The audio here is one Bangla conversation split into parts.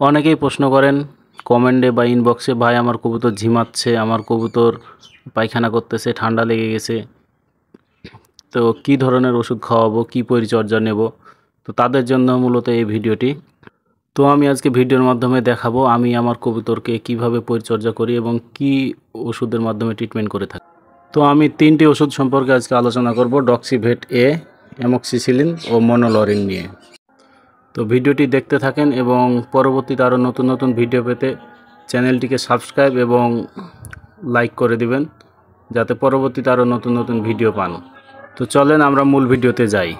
অনেকেই প্রশ্ন করেন কমেন্টে বা ইনবক্সে, ভাই আমার কবুতর ঝিমাচ্ছে, আমার কবুতর পায়খানা করতেছে, ঠান্ডা লেগে গেছে, তো কি ধরনের ওষুধ খাওয়াবো, কি পরিচর্যা নেব। তো তাদের জন্য মূলত এই ভিডিওটি। তো আমি আজকে ভিডিওর মাধ্যমে দেখাবো আমি আমার কবুতরকে কিভাবে পরিচর্যা করি এবং কি ওষুধের মাধ্যমে ট্রিটমেন্ট করে থাকি। তো আমি 3টি ওষুধ সম্পর্কে আজকে আলোচনা করব, ডক্সিভেট এ, অ্যামক্সিসিলিন ও মনোলরিন নিয়ে। তো ভিডিওটি দেখতে থাকেন এবং পরবর্তীতে আরও নতুন নতুন ভিডিও পেতে চ্যানেলটিকে সাবস্ক্রাইব এবং লাইক করে দিবেন, যাতে পরবর্তীতে আরও নতুন নতুন ভিডিও পান। তো চলেন আমরা মূল ভিডিওতে যাই।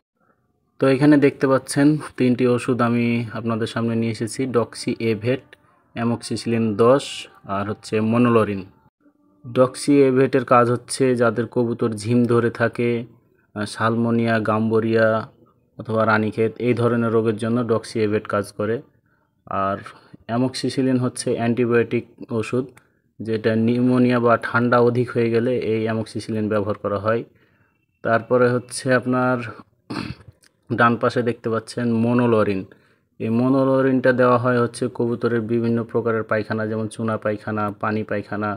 তো এখানে দেখতে পাচ্ছেন 3টি ওষুধ আমি আপনাদের সামনে নিয়ে এসেছি, ডক্সি এভেট, অ্যামক্সিসিলিন 10 আর হচ্ছে মনোলরিন। ডক্সি এভেটের কাজ হচ্ছে যাদের কবুতর ঝিম ধরে থাকে, সালমোনিয়া, গাম্বরিয়া অথবা রানীক্ষেত এই ধরনের রোগের জন্য ডক্সি এভেট কাজ করে। আর অ্যামক্সিসিলিন হচ্ছে অ্যান্টিবায়োটিক ওষুধ, যেটা নিউমোনিয়া বা ঠান্ডা অধিক হয়ে গেলে এই অ্যামক্সিসিলিন ব্যবহার করা হয়। তারপরে হচ্ছে আপনার ডান পাশে দেখতে পাচ্ছেন মনোলরিন। এই মনোলরিনটা দেওয়া হয় হচ্ছে কবুতরের বিভিন্ন প্রকারের পায়খানা, যেমন চুনা পায়খানা, পানি পায়খানা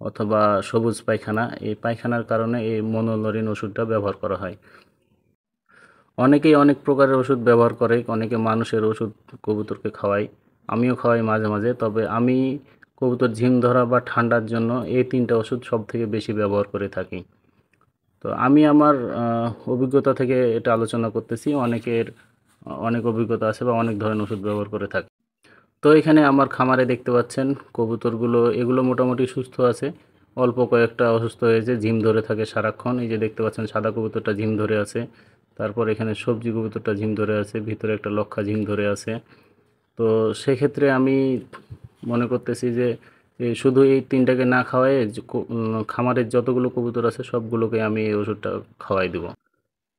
অথবা সবুজ পায়খানা, এই পায়খানার কারণে এই মনোলরিন ওষুধটা ব্যবহার করা হয়। অনেকেই অনেক প্রকারের ওষুধ ব্যবহার করে, অনেকে মানুষের ওষুধ কবুতরকে খাওয়ায়, আমিও খাওয়াই মাঝে মাঝে। তবে আমি কবুতর ঝিম ধরা বা ঠান্ডার জন্য এই 3টা ওষুধ সব থেকে বেশি ব্যবহার করে থাকি। তো আমি আমার অভিজ্ঞতা থেকে এটা আলোচনা করতেছি, অনেকের অনেক অভিজ্ঞতা আছে বা অনেক ধরনের ওষুধ ব্যবহার করে থাকে। তো এখানে আমার খামারে দেখতে পাচ্ছেন কবুতরগুলো, এগুলো মোটামুটি সুস্থ আছে, অল্প কয়েকটা অসুস্থ হয়েছে, ঝিম ধরে থাকে সারাক্ষণ। এই যে দেখতে পাচ্ছেন সাদা কবুতরটা ঝিম ধরে আছে, তারপর এখানে সবজি কবুতরটা ঝিম ধরে আছে, ভিতরে একটা লক্ষা ঝিম ধরে আছে। তো সেক্ষেত্রে আমি মনে করতেছি যে শুধু এই 3টাকে না খাওয়াই খামারের যতগুলো কবুতর আছে সবগুলোকে আমি এই ওষুধটা খাওয়াই দেবো।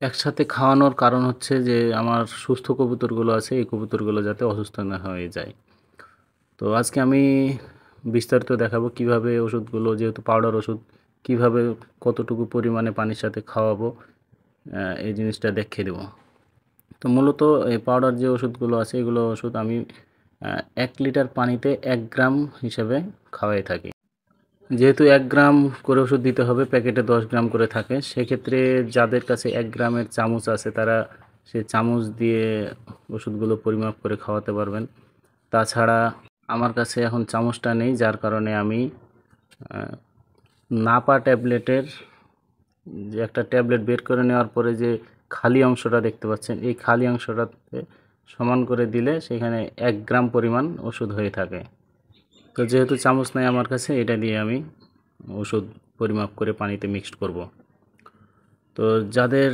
একসাথে খাওয়ানোর কারণ হচ্ছে যে আমার সুস্থ কবুতরগুলো আছে, এই কবুতরগুলো যাতে অসুস্থ না হয়ে যায়। তো আজকে আমি বিস্তারিত দেখাবো কিভাবে ওষুধগুলো, যেহেতু পাউডার ওষুধ, কিভাবে কতটুকু পরিমাণে পানির সাথে খাওয়াবো, এই জিনিসটা দেখিয়ে দেবো। তো মূলত এই পাউডার যে ওষুধগুলো আছে এগুলো ওষুধ আমি 1 লিটার পানিতে 1 গ্রাম হিসেবে খাওয়াই থাকি। যেহেতু 1 গ্রাম করে ওষুধ দিতে হবে, প্যাকেটে 10 গ্রাম করে থাকে, সেক্ষেত্রে যাদের কাছে 1 গ্রামের চামচ আছে তারা সেই চামচ দিয়ে ওষুধগুলো পরিমাপ করে খাওয়াতে পারবেন। তাছাড়া আমার কাছে এখন চামচটা নেই, যার কারণে আমি নাপা ট্যাবলেটের যে একটা ট্যাবলেট বের করে নেওয়ার পরে যে খালি অংশটা দেখতে পাচ্ছেন, এই খালি অংশটাতে সমান করে দিলে সেখানে 1 গ্রাম পরিমাণ ওষুধ হয়ে থাকে। তো যেহেতু চামচ নাই আমার কাছে, এটা দিয়ে আমি ওষুধ পরিমাপ করে পানিতে মিক্সড করব। তো যাদের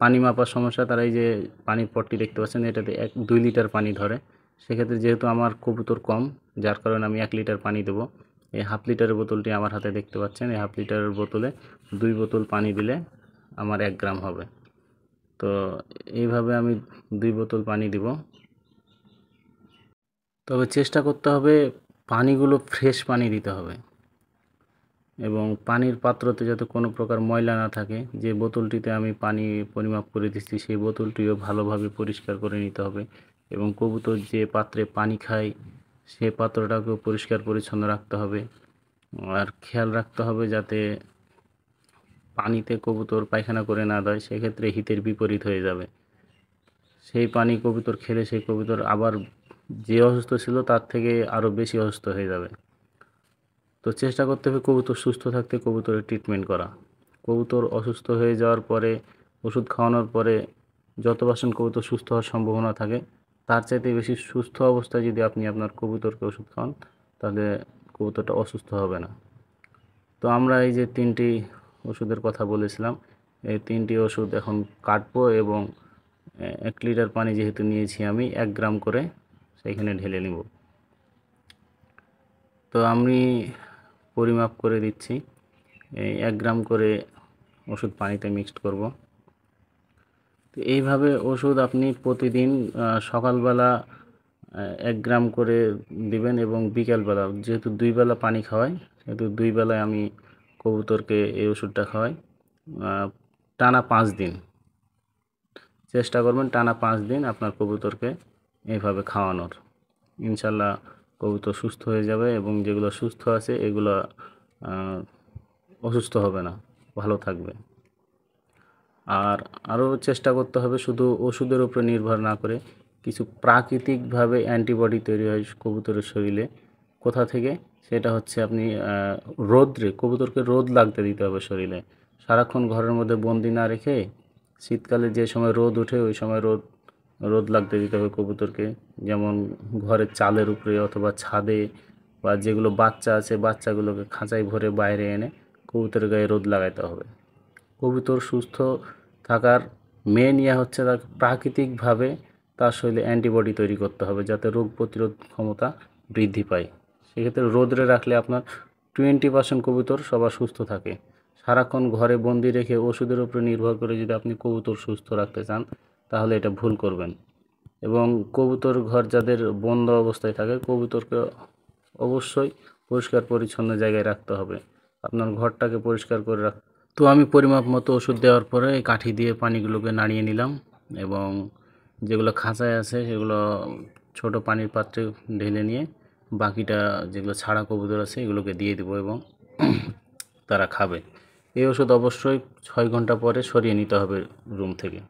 পানি মাপার সমস্যা, তারা এই যে পানির পটটি দেখতে পাচ্ছেন, এটাতে 2 লিটার পানি ধরে। সেক্ষেত্রে যেহেতু আমার কবুতর কম, যার কারণে আমি 1 লিটার পানি দেবো। এই হাফ লিটারের বোতলটি আমার হাতে দেখতে পাচ্ছেন, এই হাফ লিটারের বোতলে 2 বোতল পানি দিলে আমার 1 গ্রাম হবে। তো এইভাবে আমি 2 বোতল পানি দিব। তবে চেষ্টা করতে হবে পানিগুলো ফ্রেশ পানি দিতে হবে এবং পানির পাত্রতে যাতে কোনো প্রকার ময়লা না থাকে। যে বোতলটিতে আমি পানি পরিমাপ করে দিচ্ছি সেই বোতলটিও ভালোভাবে পরিষ্কার করে নিতে হবে এবং কবুতর যে পাত্রে পানি খায় সেই পাত্রটাকেও পরিষ্কার পরিচ্ছন্ন রাখতে হবে। আর খেয়াল রাখতে হবে যাতে পানিতে কবুতর পায়খানা করে না দেয়, সেক্ষেত্রে হিতের বিপরীত হয়ে যাবে। সেই পানি কবুতর খেলে সেই কবুতর আবার যে অসুস্থ ছিল তার থেকে আরও বেশি অসুস্থ হয়ে যাবে। তো চেষ্টা করতে হবে কবুতর সুস্থ থাকতে কবুতরের ট্রিটমেন্ট করা। কবুতর অসুস্থ হয়ে যাওয়ার পরে ওষুধ খাওয়ানোর পরে যত% কবুতর সুস্থ হওয়ার সম্ভাবনা থাকে, তার চাইতে বেশি সুস্থ অবস্থায় যদি আপনি আপনার কবুতরকে ওষুধ খাওয়ান, তাহলে কবুতরটা অসুস্থ হবে না। তো আমরা এই যে 3টি ওষুধের কথা বলেছিলাম, এই 3টি ওষুধ এখন কাটবো এবং 1 লিটার পানি যেহেতু নিয়েছি আমি 1 গ্রাম করে সেইখানে ঢেলে নিব। তো আমি পরিমাপ করে দিচ্ছি, 1 গ্রাম করে ওষুধ পানিতে মিক্সড করব। তো এইভাবে ওষুধ আপনি প্রতিদিন সকালবেলা 1 গ্রাম করে দিবেন এবং বিকালবেলা, যেহেতু 2 বেলা পানি খাওয়াই, সেহেতু 2 বেলায় আমি কবুতরকে এই ওষুধটা খাওয়াই। টানা 5 দিন চেষ্টা করবেন, টানা 5 দিন আপনার কবুতরকে এইভাবে খাওয়ানোর। ইনশাল্লাহ কবুতর সুস্থ হয়ে যাবে এবং যেগুলো সুস্থ আছে এগুলো অসুস্থ হবে না, ভালো থাকবে। আর আরও চেষ্টা করতে হবে শুধু ওষুধের উপরে নির্ভর না করে কিছু প্রাকৃতিকভাবে অ্যান্টিবডি তৈরি হয় কবুতরের শরীরে। কোথা থেকে? সেটা হচ্ছে আপনি রোদ্রে, কবুতরকে রোদ লাগতে দিতে হবে শরীরে। সারাক্ষণ ঘরের মধ্যে বন্দি না রেখে শীতকালে যে সময় রোদ ওঠে ওই সময় রোদ লাগতে দিতে হবে কবুতরকে। যেমন ঘরের চালের উপরে অথবা ছাদে, বা যেগুলো বাচ্চা আছে বাচ্চাগুলোকে খাঁচায় ভরে বাইরে এনে কবুতরের গায়ে রোদ লাগাতে হবে। কবুতর সুস্থ থাকার মেন হচ্ছে তার প্রাকৃতিকভাবে তার শরীরে অ্যান্টিবডি তৈরি করতে হবে যাতে রোগ প্রতিরোধ ক্ষমতা বৃদ্ধি পায়। সেক্ষেত্রে রোদে রাখলে আপনার 20% কবুতর সবার সুস্থ থাকে। সারাক্ষণ ঘরে বন্দি রেখে ওষুধের উপরে নির্ভর করে যদি আপনি কবুতর সুস্থ রাখতে চান তাহলে এটা ভুল করবেন। এবং কবুতর ঘর যাদের বন্ধ অবস্থায় থাকে কবুতরকে অবশ্যই পরিষ্কার পরিচ্ছন্ন জায়গায় রাখতে হবে। আপনার ঘরটাকে পরিষ্কার করে তো আমি পরিমাপ মতো ওষুধ দেওয়ার পরে এই কাঠি দিয়ে পানিগুলোকে নাড়িয়ে নিলাম এবং যেগুলো খাঁচায় আছে সেগুলো ছোট পানির পাত্রে ঢেলে নিয়ে বাকিটা যেগুলো ছাড়া কবুতর আছে এগুলোকে দিয়ে দেবো এবং তারা খাবে। এই ওষুধ অবশ্যই 6 ঘন্টা পরে সরিয়ে নিতে হবে রুম থেকে।